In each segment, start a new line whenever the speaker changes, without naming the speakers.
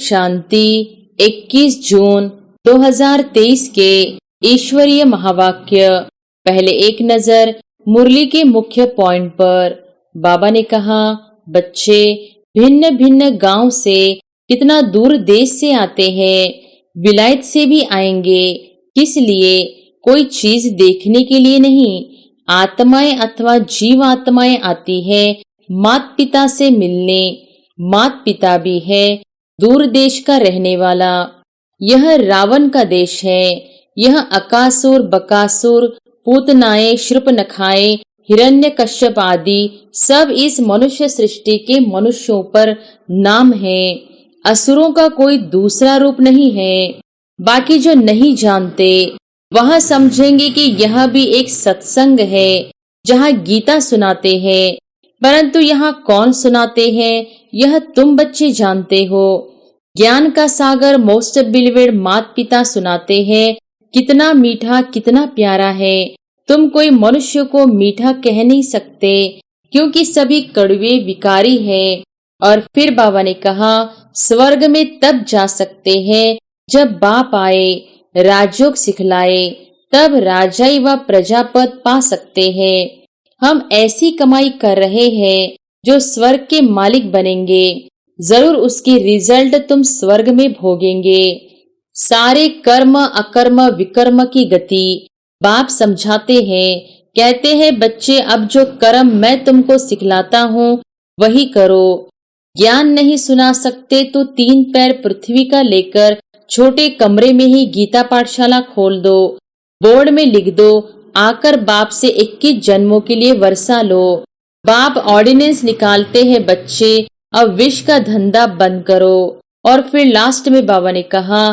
शांति। 21 जून 2023 के ईश्वरीय महावाक्य। पहले एक नजर मुरली के मुख्य पॉइंट पर। बाबा ने कहा, बच्चे भिन्न भिन्न गांव से कितना दूर देश से आते हैं, विलायत से भी आएंगे। किस लिए? कोई चीज देखने के लिए नहीं। आत्माएं अथवा जीव आत्माएं आती है मात पिता से मिलने। मात पिता भी है दूर देश का रहने वाला। यह रावण का देश है। यह अकासुर, बकासुर, पूतनाएं, शूर्पणखाएं, हिरण्यकश्यप आदि सब इस मनुष्य सृष्टि के मनुष्यों पर नाम है। असुरों का कोई दूसरा रूप नहीं है। बाकी जो नहीं जानते वह समझेंगे कि यह भी एक सत्संग है जहाँ गीता सुनाते हैं, परंतु यहाँ कौन सुनाते हैं यह तुम बच्चे जानते हो। ज्ञान का सागर मोस्ट बिलीवेड मात पिता सुनाते हैं। कितना मीठा, कितना प्यारा है। तुम कोई मनुष्य को मीठा कह नहीं सकते क्योंकि सभी कड़वे विकारी हैं। और फिर बाबा ने कहा, स्वर्ग में तब जा सकते हैं जब बाप आए, राजयोग सिखलाए, तब राजाई व प्रजापद पा सकते हैं। हम ऐसी कमाई कर रहे हैं जो स्वर्ग के मालिक बनेंगे। जरूर उसकी रिजल्ट तुम स्वर्ग में भोगेंगे। सारे कर्म, अकर्म, विकर्म की गति बाप समझाते हैं। कहते हैं, बच्चे अब जो कर्म मैं तुमको सिखलाता हूँ वही करो। ज्ञान नहीं सुना सकते तो 3 पैर पृथ्वी का लेकर छोटे कमरे में ही गीता पाठशाला खोल दो। बोर्ड में लिख दो, आकर बाप से 21 जन्मों के लिए वर्षा लो। बाप ऑर्डिनेंस निकालते हैं, बच्चे अब विष का धंधा बंद करो। और फिर लास्ट में बाबा ने कहा,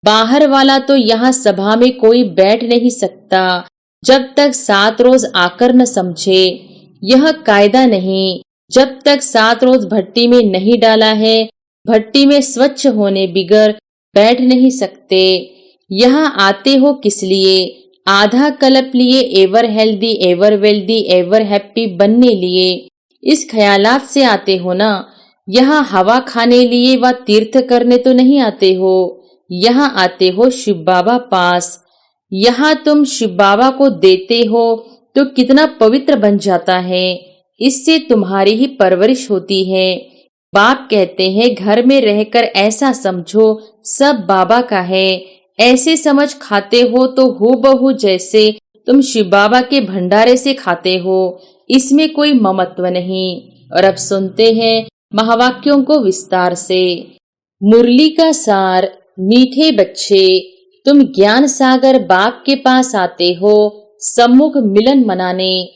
बाहर वाला तो यहाँ सभा में कोई बैठ नहीं सकता जब तक 7 रोज आकर न समझे। यह कायदा नहीं। जब तक 7 रोज भट्टी में नहीं डाला है, भट्टी में स्वच्छ होने बिगर बैठ नहीं सकते। यहाँ आते हो किस लिए? आधा कल्प लिए ever healthy, ever wealthy, ever happy बनने लिए। इस ख्यालात से आते हो ना। यहाँ हवा खाने लिए व तीर्थ करने तो नहीं आते हो। यहाँ आते हो शिव बाबा पास। यहाँ तुम शिव बाबा को देते हो तो कितना पवित्र बन जाता है। इससे तुम्हारी ही परवरिश होती है। बाप कहते हैं, घर में रहकर ऐसा समझो सब बाबा का है। ऐसे समझ खाते हो तो हूबहू जैसे तुम शिव बाबा के भंडारे से खाते हो। इसमें कोई ममत्व नहीं। और अब सुनते हैं महावाक्यों को विस्तार से। मुरली का सार। मीठे बच्चे, तुम ज्ञान सागर बाप के पास आते हो सम्मुख मिलन मनाने,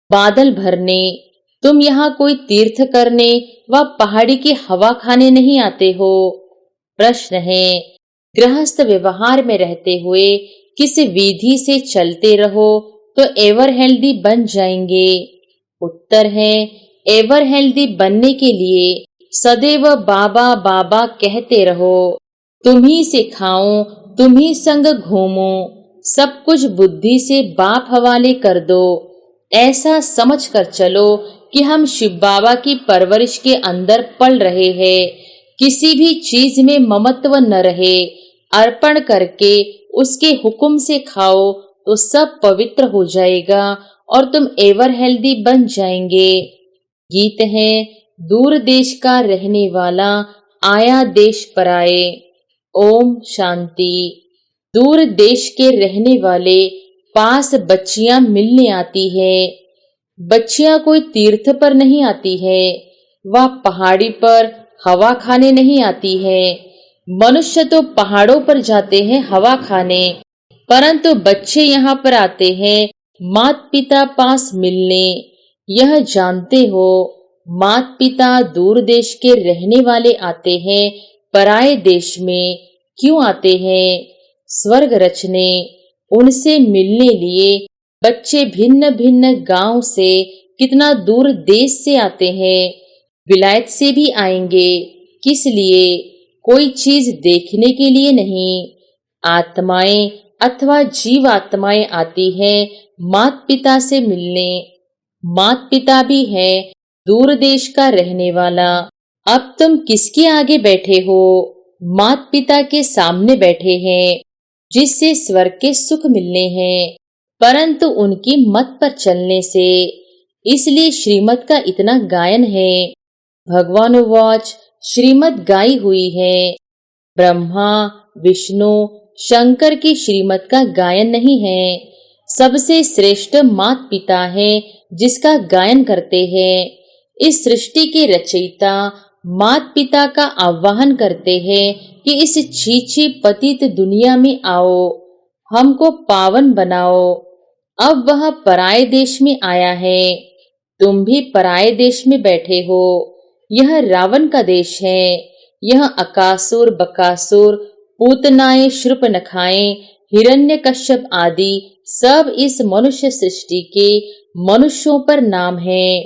बादल भरने। तुम यहाँ कोई तीर्थ करने व पहाड़ी की हवा खाने नहीं आते हो। प्रश्न है, गृहस्थ व्यवहार में रहते हुए किस विधि से चलते रहो तो एवर हेल्दी बन जाएंगे? उत्तर है, एवर हेल्दी बनने के लिए सदैव बाबा बाबा कहते रहो। तुम्ही से खाओ, तुम्ही संग घूमो, सब कुछ बुद्धि से बाप हवाले कर दो। ऐसा समझ कर चलो कि हम शिव बाबा की परवरिश के अंदर पल रहे हैं। किसी भी चीज में ममत्व न रहे। अर्पण करके उसके हुक्म से खाओ तो सब पवित्र हो जाएगा और तुम एवर हेल्दी बन जाएंगे। गीत है, दूर देश का रहने वाला आया देश पर आए। ओम शांति। दूर देश के रहने वाले पास बच्चियां मिलने आती है। बच्चियां कोई तीर्थ पर नहीं आती है। वह पहाड़ी पर हवा खाने नहीं आती है। मनुष्य तो पहाड़ों पर जाते हैं हवा खाने, परंतु बच्चे यहाँ पर आते हैं मात पिता पास मिलने। यह जानते हो, मात पिता दूर देश के रहने वाले आते हैं पराये देश में। क्यों आते हैं? स्वर्ग रचने। उनसे मिलने लिए बच्चे भिन्न भिन्न गांव से कितना दूर देश से आते हैं। विलायत से भी आएंगे। किस लिए? कोई चीज देखने के लिए नहीं। आत्माएं अथवा जीव आत्माएं आती हैं मात पिता से मिलने। मात पिता भी है दूर देश का रहने वाला। अब तुम किसके आगे बैठे हो? माता पिता के सामने बैठे हैं जिससे स्वर्ग के सुख मिलने हैं, परंतु उनकी मत पर चलने से, इसलिए श्रीमत का इतना गायन है। भगवान उवाच, श्रीमत गाई हुई है। ब्रह्मा, विष्णु, शंकर की श्रीमत का गायन नहीं है। सबसे श्रेष्ठ माता पिता है जिसका गायन करते हैं। इस सृष्टि के रचयिता माता पिता का आह्वान करते हैं कि इस छीछी पतित दुनिया में आओ, हमको पावन बनाओ। अब वह पराये देश में आया है, तुम भी पराये देश में बैठे हो। यह रावण का देश है। यह अकासुर, बकासुर, पूतनाएं, शूर्पणखाएं, हिरण्यकश्यप आदि सब इस मनुष्य सृष्टि के मनुष्यों पर नाम है।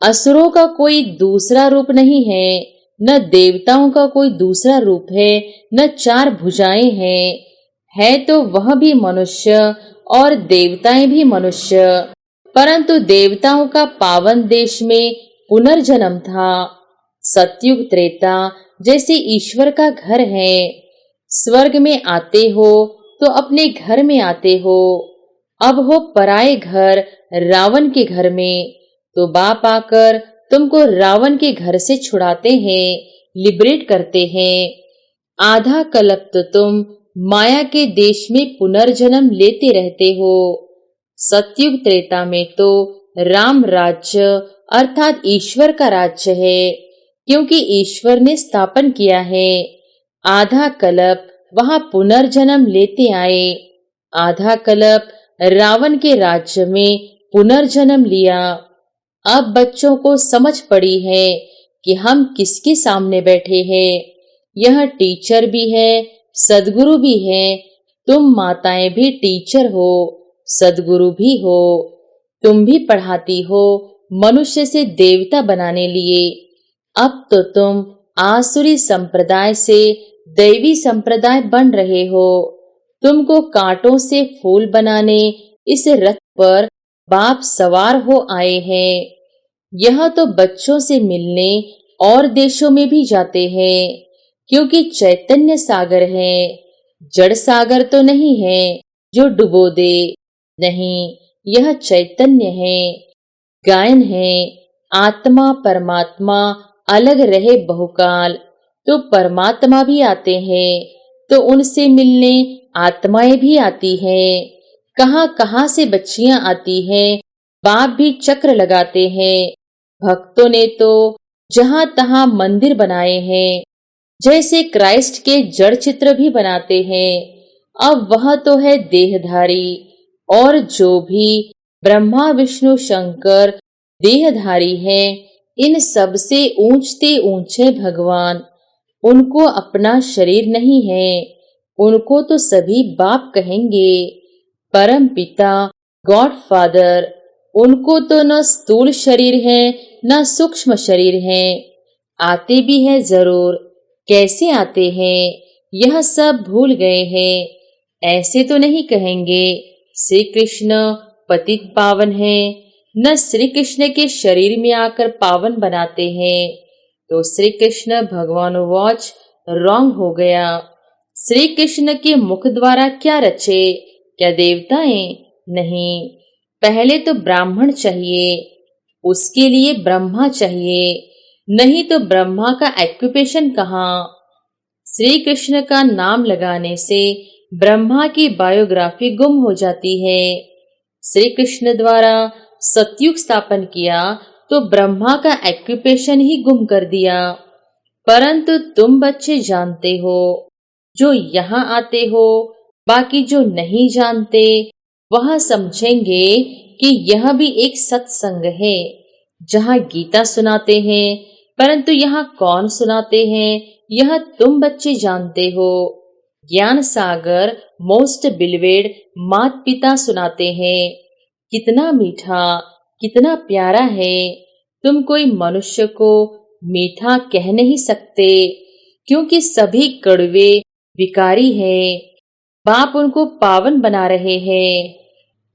असुरों का कोई दूसरा रूप नहीं है, न देवताओं का कोई दूसरा रूप है, न चार भुजाएं हैं। है तो वह भी मनुष्य और देवताएं भी मनुष्य, परंतु देवताओं का पावन देश में पुनर्जन्म था। सतयुग त्रेता जैसे ईश्वर का घर है। स्वर्ग में आते हो तो अपने घर में आते हो। अब हो पराये घर रावण के घर में, तो बाप आकर तुमको रावण के घर से छुड़ाते हैं, लिबरेट करते हैं। आधा कल्प तो तुम माया के देश में पुनर्जन्म लेते रहते हो। सतयुग त्रेता में तो राम राज्य अर्थात ईश्वर का राज्य है, क्योंकि ईश्वर ने स्थापन किया है। आधा कल्प वहां पुनर्जन्म लेते आए। आधा कल्प रावण के राज्य में पुनर्जन्म लिया। अब बच्चों को समझ पड़ी है कि हम किसके सामने बैठे हैं। यह टीचर भी है, सदगुरु भी है। तुम माताएं भी टीचर हो, सदगुरु भी हो। तुम भी पढ़ाती हो मनुष्य से देवता बनाने लिए। अब तो तुम आसुरी संप्रदाय से दैवी संप्रदाय बन रहे हो। तुमको कांटों से फूल बनाने इस रथ पर बाप सवार हो आए हैं। यह तो बच्चों से मिलने और देशों में भी जाते हैं, क्योंकि चैतन्य सागर है। जड़ सागर तो नहीं है जो डुबो दे। नहीं, यह चैतन्य है, गायन है। आत्मा परमात्मा अलग रहे बहुकाल, तो परमात्मा भी आते हैं, तो उनसे मिलने आत्माएं भी आती हैं। कहां कहां से बच्चियां आती हैं, बाप भी चक्र लगाते हैं। भक्तों ने तो जहां तहां मंदिर बनाए हैं, जैसे क्राइस्ट के जड़ चित्र भी बनाते हैं। अब वह तो है देहधारी, और जो भी ब्रह्मा विष्णु शंकर देहधारी हैं, इन सब से ऊंचते ऊंचे भगवान। उनको अपना शरीर नहीं है, उनको तो सभी बाप कहेंगे। परम पिता, गॉड फादर, उनको तो न स्थूल शरीर है न सूक्ष्म शरीर है। आते भी है जरूर, कैसे आते हैं यह सब भूल गए हैं। ऐसे तो नहीं कहेंगे श्री कृष्ण पतित पावन है, न श्री कृष्ण के शरीर में आकर पावन बनाते हैं। तो श्री कृष्ण भगवान वाच रॉन्ग हो गया। श्री कृष्ण के मुख द्वारा क्या रचे? क्या देवताएं? नहीं, पहले तो ब्राह्मण चाहिए, उसके लिए ब्रह्मा चाहिए। नहीं तो ब्रह्मा का ऑक्यूपेशन कहाँ? श्री कृष्ण का नाम लगाने से ब्रह्मा की बायोग्राफी गुम हो जाती है। श्री कृष्ण द्वारा सतयुग स्थापन किया तो ब्रह्मा का ऑक्यूपेशन ही गुम कर दिया। परंतु तुम बच्चे जानते हो, जो यहाँ आते हो, बाकी जो नहीं जानते वह समझेंगे कि यह भी एक सत्संग है, जहाँ गीता सुनाते हैं। परंतु यहाँ कौन सुनाते हैं यह तुम बच्चे जानते हो। ज्ञान सागर मोस्ट बिलवेड मात पिता सुनाते हैं। कितना मीठा, कितना प्यारा है। तुम कोई मनुष्य को मीठा कह नहीं सकते, क्योंकि सभी कड़वे विकारी हैं। बाप उनको पावन बना रहे हैं।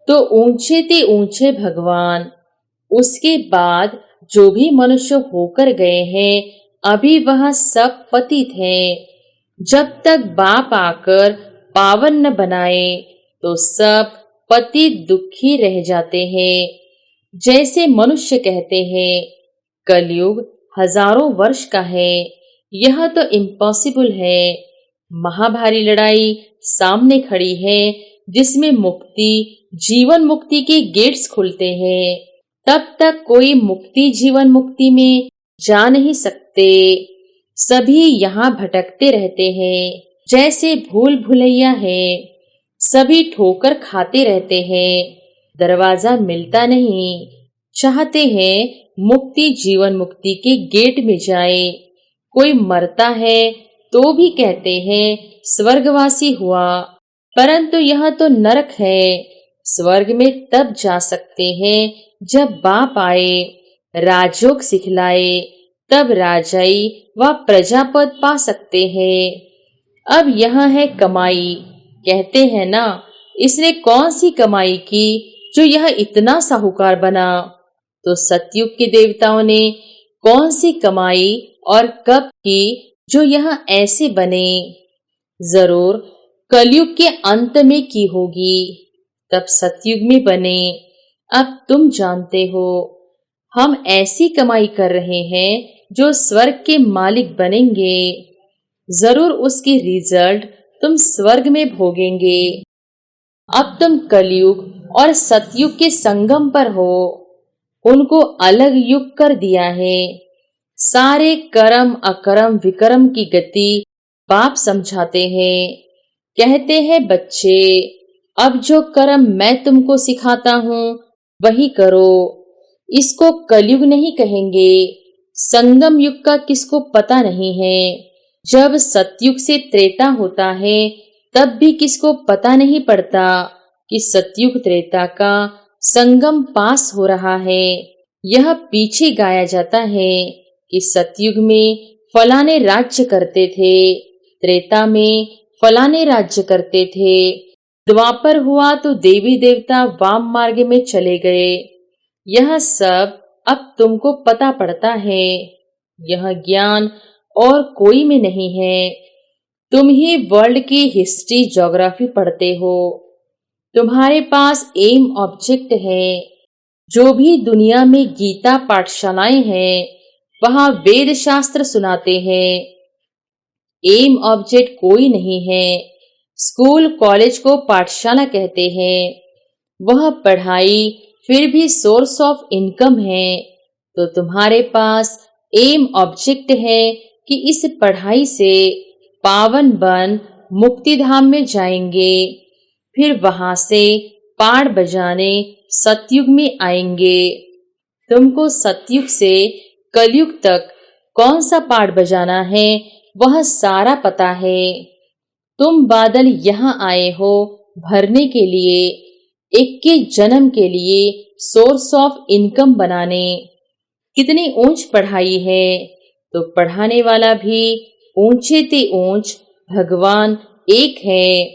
तो ऊंचे ते ऊंचे भगवान। उसके बाद जो भी मनुष्य होकर गए हैं, अभी वह सब पतित हैं। जब तक बाप आकर पावन न बनाए तो सब पति दुखी रह जाते हैं। जैसे मनुष्य कहते हैं कलयुग हजारों वर्ष का है, यह तो इम्पॉसिबल है। महाभारी लड़ाई सामने खड़ी है जिसमें मुक्ति जीवन मुक्ति के गेट्स खुलते हैं। तब तक कोई मुक्ति जीवन मुक्ति में जा नहीं सकते। सभी यहाँ भटकते रहते हैं जैसे भूल भुलैया है। सभी ठोकर खाते रहते हैं, दरवाजा मिलता नहीं। चाहते हैं मुक्ति जीवन मुक्ति के गेट में जाए। कोई मरता है तो भी कहते हैं स्वर्गवासी हुआ, परंतु यह तो नरक है। स्वर्ग में तब जा सकते हैं जब बाप आए, राजयोग सिखलाए, तब राजाई व प्रजापद पा सकते हैं। अब यह है कमाई। कहते हैं ना, इसने कौन सी कमाई की जो यह इतना साहूकार बना। तो सतयुग के देवताओं ने कौन सी कमाई और कब की जो यह ऐसे बने। जरूर कलयुग के अंत में की होगी, तब सतयुग में बने। अब तुम जानते हो हम ऐसी कमाई कर रहे हैं जो स्वर्ग के मालिक बनेंगे। जरूर उसकी रिजल्ट तुम स्वर्ग में भोगेंगे। अब तुम कलयुग और सतयुग के संगम पर हो, उनको अलग युग कर दिया है। सारे कर्म अकर्म विकर्म की गति बाप समझाते हैं। कहते हैं बच्चे, अब जो कर्म मैं तुमको सिखाता हूँ वही करो। इसको कलयुग नहीं कहेंगे। संगम युग का किसको पता नहीं है। जब सतयुग से त्रेता होता है तब भी किसको पता नहीं पड़ता कि सतयुग त्रेता का संगम पास हो रहा है। यह पीछे गाया जाता है कि सतयुग में फलाने राज्य करते थे, त्रेता में फलाने राज्य करते थे, द्वापर हुआ तो देवी देवता वाम मार्ग में चले गए। यह सब अब तुमको पता पड़ता है। यह ज्ञान और कोई में नहीं है। तुम ही वर्ल्ड की हिस्ट्री ज्योग्राफी पढ़ते हो। तुम्हारे पास एम ऑब्जेक्ट है। जो भी दुनिया में गीता पाठशालाएं हैं वहां वेद शास्त्र सुनाते हैं। एम ऑब्जेक्ट कोई नहीं है। स्कूल कॉलेज को पाठशाला कहते हैं। वह पढ़ाई फिर भी सोर्स ऑफ इनकम है। तो तुम्हारे पास एम ऑब्जेक्ट है कि इस पढ़ाई से पावन बन मुक्ति धाम में जाएंगे, फिर वहां से पाड़ बजाने सतयुग में आएंगे। तुमको सतयुग से कलयुग तक कौन सा पाड़ बजाना है वह सारा पता है। तुम बादल यहाँ आए हो भरने के लिए, 21 जन्म के लिए सोर्स ऑफ इनकम बनाने। कितनी ऊंच पढ़ाई है, तो पढ़ाने वाला भी ऊंचे ते ऊंच भगवान एक है।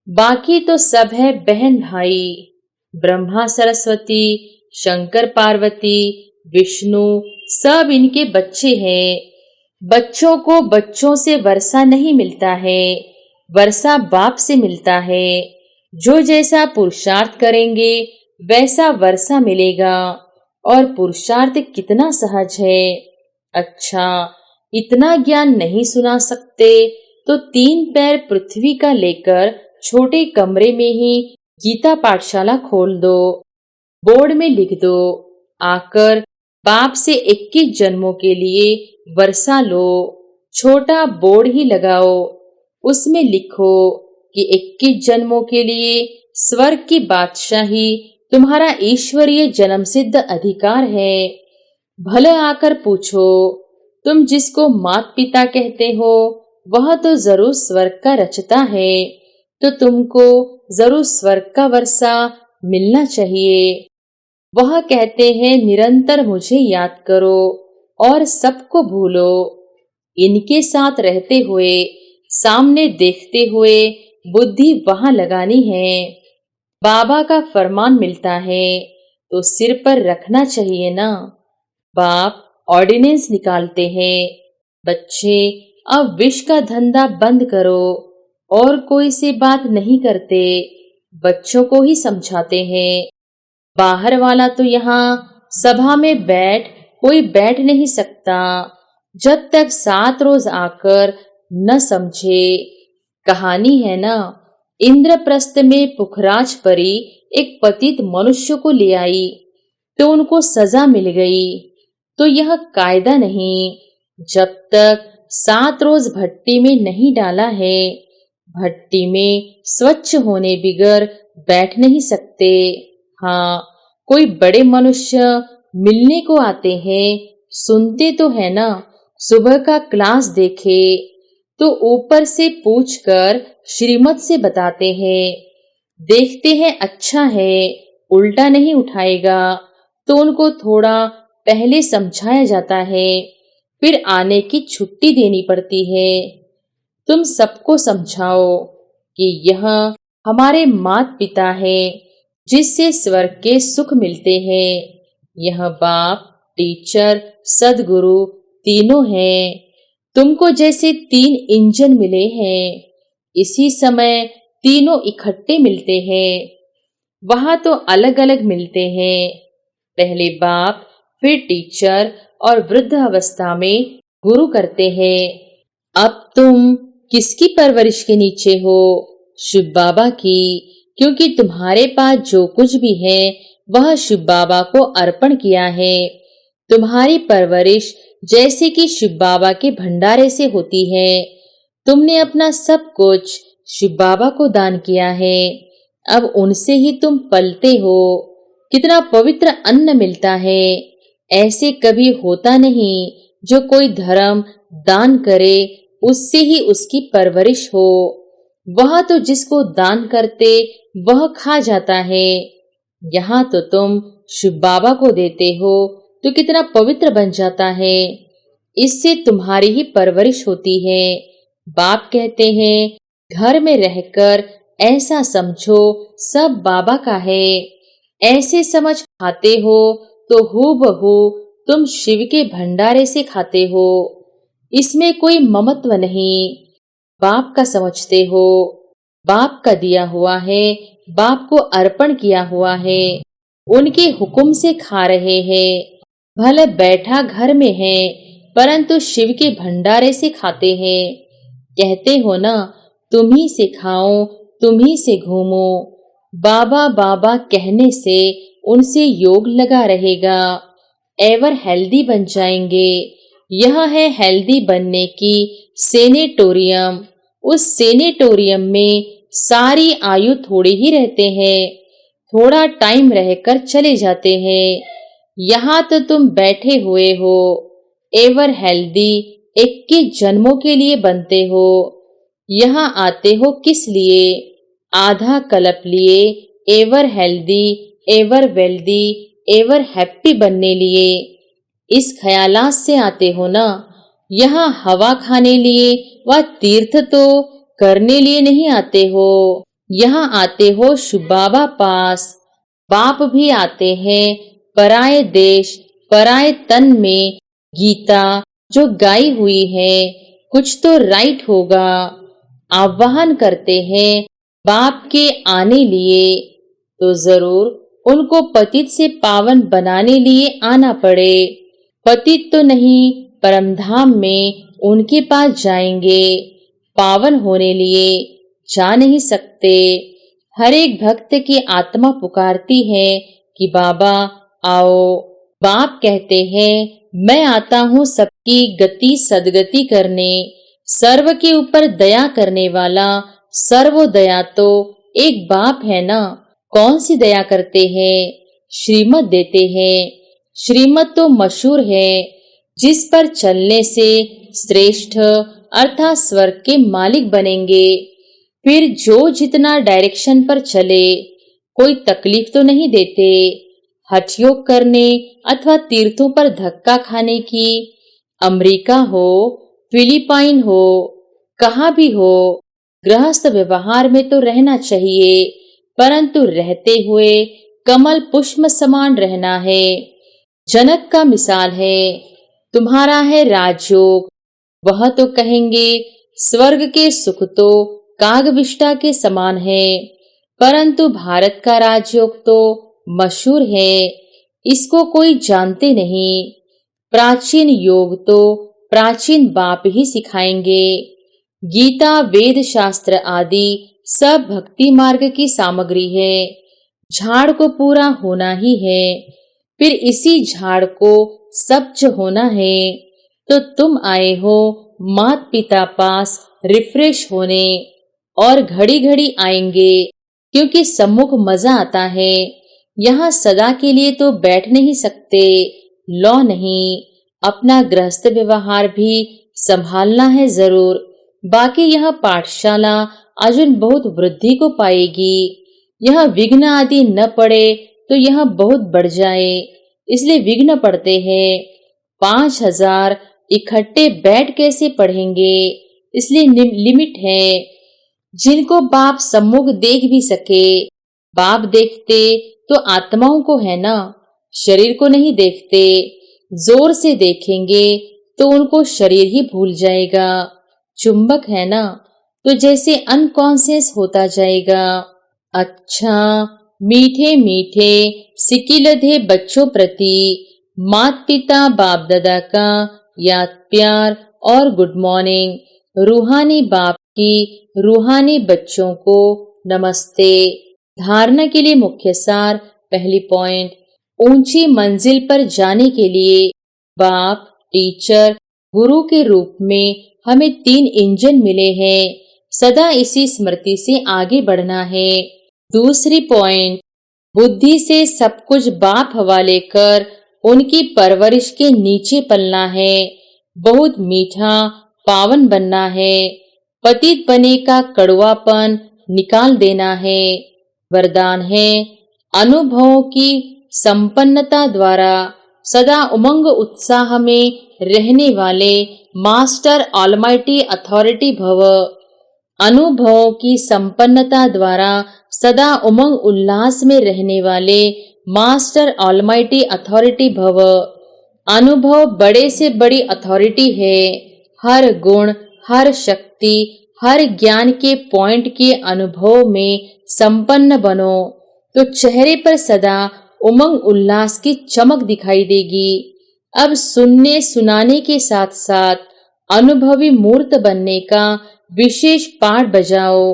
बाकी तो सब है बहन भाई। ब्रह्मा सरस्वती, शंकर पार्वती, विष्णु सब इनके बच्चे हैं। बच्चों को बच्चों से वर्षा नहीं मिलता है, वर्षा बाप से मिलता है। जो जैसा पुरुषार्थ करेंगे वैसा वर्षा मिलेगा। और पुरुषार्थ कितना सहज है। अच्छा, इतना ज्ञान नहीं सुना सकते तो 3 पैर पृथ्वी का लेकर छोटे कमरे में ही गीता पाठशाला खोल दो, बोर्ड में लिख दो, आकर बाप से 21 जन्मों के लिए वर्षा लो। छोटा बोर्ड ही लगाओ, उसमें लिखो कि 21 जन्मों के लिए स्वर्ग की बादशाही तुम्हारा ईश्वरीय जन्म सिद्ध अधिकार है। भले आकर पूछो, तुम जिसको मात पिता कहते हो वह तो जरूर स्वर्ग का रचता है, तो तुमको जरूर स्वर्ग का वर्षा मिलना चाहिए। वह कहते हैं निरंतर मुझे याद करो और सबको भूलो। इनके साथ रहते हुए, सामने देखते हुए बुद्धि वहां लगानी है। बाबा का फरमान मिलता है तो सिर पर रखना चाहिए ना। बाप ऑर्डिनेंस निकालते हैं, बच्चे अब विष का धंधा बंद करो और कोई से बात नहीं करते, बच्चों को ही समझाते हैं। बाहर वाला तो यहाँ सभा में कोई बैठ नहीं सकता जब तक 7 रोज आकर न समझे। कहानी है ना, इंद्रप्रस्थ में पुखराज परी एक पतित मनुष्य को ले आई तो उनको सजा मिल गई। तो यह कायदा नहीं, जब तक 7 रोज भट्टी में नहीं डाला है, भट्टी में स्वच्छ होने बिगर बैठ नहीं सकते। हाँ, कोई बड़े मनुष्य मिलने को आते हैं, सुनते तो है ना, सुबह का क्लास देखे तो ऊपर से पूछकर श्रीमत से बताते हैं, देखते हैं अच्छा है, उल्टा नहीं उठाएगा तो उनको थोड़ा पहले समझाया जाता है, फिर आने की छुट्टी देनी पड़ती है। तुम सबको समझाओ कि यह हमारे माता पिता है जिससे स्वर्ग के सुख मिलते हैं। यह बाप, टीचर, सदगुरु तीनों हैं। तुमको जैसे 3 इंजन मिले हैं, इसी समय तीनों इकट्ठे मिलते हैं। वहां तो अलग अलग मिलते हैं, पहले बाप, फिर टीचर और वृद्ध अवस्था में गुरु करते हैं। अब तुम किसकी परवरिश के नीचे हो? शिव बाबा की, क्योंकि तुम्हारे पास जो कुछ भी है वह शिव बाबा को अर्पण किया है। तुम्हारी परवरिश जैसे कि शिव बाबा के भंडारे से होती है। तुमने अपना सब कुछ शिव बाबा को दान किया है, अब उनसे ही तुम पलते हो। कितना पवित्र अन्न मिलता है। ऐसे कभी होता नहीं जो कोई धर्म दान करे उससे ही उसकी परवरिश हो। वह तो जिसको दान करते वह खा जाता है। यहाँ तो तुम शिव बाबा को देते हो तो कितना पवित्र बन जाता है। इससे तुम्हारी ही परवरिश होती है। बाप कहते हैं, घर में रहकर ऐसा समझो सब बाबा का है। ऐसे समझ खाते हो तो हूबहू तुम शिव के भंडारे से खाते हो। इसमें कोई ममत्व नहीं। बाप का समझते हो, बाप का दिया हुआ है, बाप को अर्पण किया हुआ है, उनके हुक्म से खा रहे हैं। भले बैठा घर में है परंतु शिव के भंडारे से खाते हैं। कहते हो ना, तुम ही से खाओ, तुम ही से घूमो। बाबा बाबा कहने से उनसे योग लगा रहेगा, एवर हेल्दी बन जाएंगे। यह है हेल्दी बनने की सेनेटोरियम। उस सेनेटोरियम में सारी आयु थोड़ी ही रहते हैं, थोड़ा टाइम रहकर चले जाते हैं। यहाँ तो तुम बैठे हुए हो, एवर हेल्दी 21 जन्मों के लिए बनते हो। यहाँ आते हो किस लिए? आधा कल्प लिए ever healthy, ever wealthy, ever happy बनने लिए। इस ख्यालात से आते हो ना। यहाँ हवा खाने लिए व तीर्थ तो करने लिए नहीं आते हो। यहाँ आते हो शिव बाबा पास। बाप भी आते हैं पराये देश पराये तन में। गीता जो गाई हुई है कुछ तो राइट होगा। आह्वान करते हैं बाप के आने लिए, तो जरूर उनको पतित से पावन बनाने लिए आना पड़े। पतित तो नहीं, परमधाम में उनके पास जाएंगे। पावन होने लिए जा नहीं सकते। हर एक भक्त की आत्मा पुकारती है कि बाबा आओ। बाप कहते हैं, मैं आता हूँ सबकी गति सदगति करने। सर्व के ऊपर दया करने वाला सर्वोदया तो एक बाप है ना। कौन सी दया करते हैं? श्रीमत देते हैं। श्रीमत तो मशहूर है, जिस पर चलने से श्रेष्ठ अर्थात स्वर्ग के मालिक बनेंगे। फिर जो जितना डायरेक्शन पर चले, कोई तकलीफ तो नहीं देते। हठयोग करने अथवा तीर्थों पर धक्का खाने की, अमेरिका हो, फिलीपाइन हो, कहाँ भी हो, गृहस्थ व्यवहार में तो रहना चाहिए, परंतु रहते हुए कमल पुष्प समान रहना है। जनक का मिसाल है, तुम्हारा है राजयोग, वह तो कहेंगे स्वर्ग के सुख तो कागविष्टा के समान है, परंतु भारत का राजयोग तो मशहूर है, इसको कोई जानते नहीं। प्राचीन योग तो प्राचीन बाप ही सिखाएंगे। गीता, वेद शास्त्र आदि सब भक्ति मार्ग की सामग्री है। झाड़ को पूरा होना ही है, फिर इसी झाड़ को सब्ज होना है। तो तुम आए हो मात पिता पास रिफ्रेश होने, और घड़ी घड़ी आएंगे, क्योंकि सम्मुख मजा आता है। यहाँ सदा के लिए तो बैठ नहीं सकते, लौ नहीं, अपना गृहस्थ व्यवहार भी संभालना है जरूर। बाकी यह पाठशाला अर्जुन बहुत वृद्धि को पाएगी। यह विघ्न आदि न पड़े तो यह बहुत बढ़ जाए, इसलिए विघ्न पड़ते हैं। 5000 इकट्ठे बैठ कैसे पढ़ेंगे, इसलिए लिमिट है। जिनको बाप सम्मुख देख भी सके, बाप देखते तो आत्माओं को है ना, शरीर को नहीं देखते। जोर से देखेंगे तो उनको शरीर ही भूल जाएगा। चुंबक है ना, तो जैसे अनकॉन्शियस होता जाएगा। अच्छा, मीठे मीठे सिकिलधे बच्चों प्रति मात पिता बाप दादा का याद प्यार और गुड मॉर्निंग। रूहानी बाप की रूहानी बच्चों को नमस्ते। धारणा के लिए मुख्य सार। पहली पॉइंट, ऊंची मंजिल पर जाने के लिए बाप, टीचर, गुरु के रूप में हमें 3 इंजन मिले हैं। सदा इसी स्मृति से आगे बढ़ना है। दूसरी पॉइंट, बुद्धि से सब कुछ बाप हवाले कर उनकी परवरिश के नीचे पलना है। बहुत मीठा पावन बनना है। पतित बने का कड़वापन निकाल देना है। वरदान है, अनुभवों की संपन्नता द्वारा सदा उमंग उत्साह में रहने वाले मास्टर ऑलमाइटी अथॉरिटी भव। अनुभवों की संपन्नता द्वारा सदा उमंग उल्लास में रहने वाले मास्टर ऑलमाइटी अथॉरिटी भव। अनुभव बड़े से बड़ी अथॉरिटी है। हर गुण, हर शक्ति, हर ज्ञान के पॉइंट के अनुभव में संपन्न बनो, तो चेहरे पर सदा उमंग उल्लास की चमक दिखाई देगी। अब सुनने सुनाने के साथ साथ अनुभवी मूर्त बनने का विशेष पाठ बजाओ।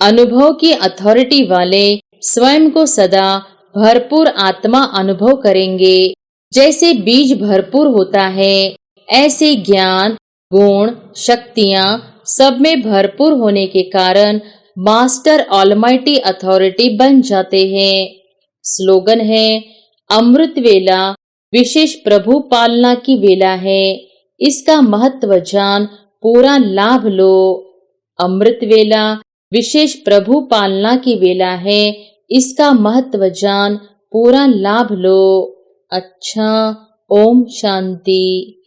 अनुभव की अथॉरिटी वाले स्वयं को सदा भरपूर आत्मा अनुभव करेंगे। जैसे बीज भरपूर होता है, ऐसे ज्ञान, गुण, शक्तियां सब में भरपूर होने के कारण मास्टर ऑलमाइटी अथॉरिटी बन जाते हैं। स्लोगन है, अमृत वेला विशेष प्रभु पालना की वेला है, इसका महत्व जान पूरा लाभ लो। अमृत वेला विशेष प्रभु पालना की वेला है, इसका महत्व जान पूरा लाभ लो। अच्छा, ओम शांति।